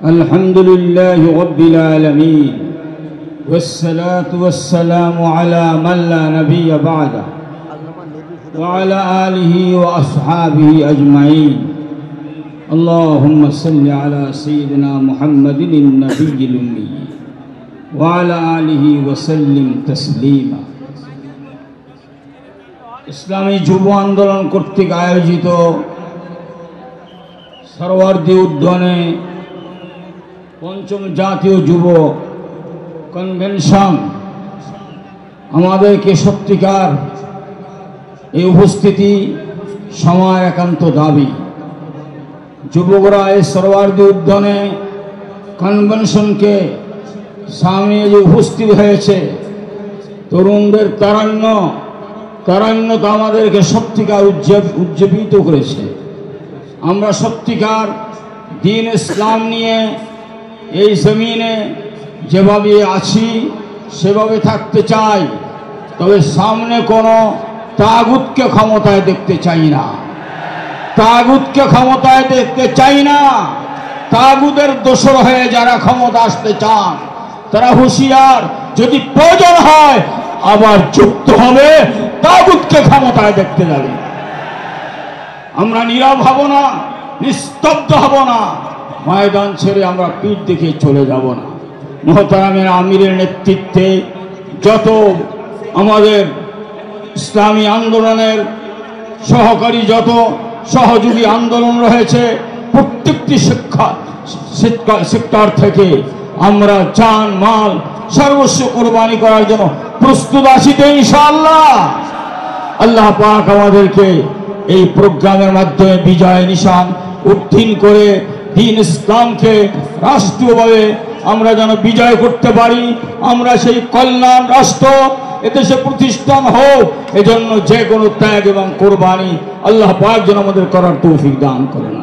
الحمد لله رب العالمين والصلاة والسلام على من لا نبي بعده وعلى آله وأصحابه أجمعين اللهم صل على سيدنا محمد النبي الأمي وعلى آله وسلم تسليما ইসলামী যুব আন্দোলন কর্তৃক আয়োজিত সরওয়ার্দী উদ্যানে পঞ্চম জাতীয় যুব কনভেনশন আমাদেরকে সত্যিকার এই উপস্থিতি সময় একান্ত দাবি। যুবকরা এই সরওয়ার্দী উদ্যানে কনভেনশনকে সামনে যে উপস্থিত হয়েছে, তরুণদের তারুণ্য তো আমাদেরকে সত্যিকার উজ্জীবিত করেছে। আমরা সত্যিকার দ্বীন ইসলাম নিয়ে এই জমিনে যেভাবে আছি সেভাবে থাকতে চাই, তবে সামনে কোনো তাগুতকে ক্ষমতায় দেখতে চাই না। তাগুতের দোসর হয়ে যারা ক্ষমতা আসতে চান তারা হুঁশিয়ার, যদি প্রয়োজন হয় আবার যুক্ত হবে, তাগুতকে ক্ষমতায় দেখতে যাবে। আমরা নীরব হব না, নিস্তব্ধ হব না, ময়দান ছেড়ে আমরা পিঠ দেখে চলে যাব না। মুহতারামের আমিরের নেতৃত্বে যত আমাদের ইসলামী আন্দোলনের সহকারী যত সহযোগী আন্দোলন রয়েছে, প্রত্যেকটি সেক্টর থেকে আমরা জান মাল সর্বস্ব কোরবানি করার জন্য প্রস্তুত আছি তো ইনশাআল্লাহ। আল্লাহ পাক আমাদেরকে এই প্রোগ্রামের মাধ্যমে বিজয় নিশান উত্তীর্ণ করে দ্বীন ইসলামকে রাষ্ট্রীয়ভাবে আমরা যেন বিজয় করতে পারি। আমরা সেই কল্যাণ রাষ্ট্র এদেশে প্রতিষ্ঠান হোক, এজন্য যে কোনো ত্যাগ এবং কোরবানি আল্লাহ পাক যেন আমাদের করার তৌফিক দান করেন।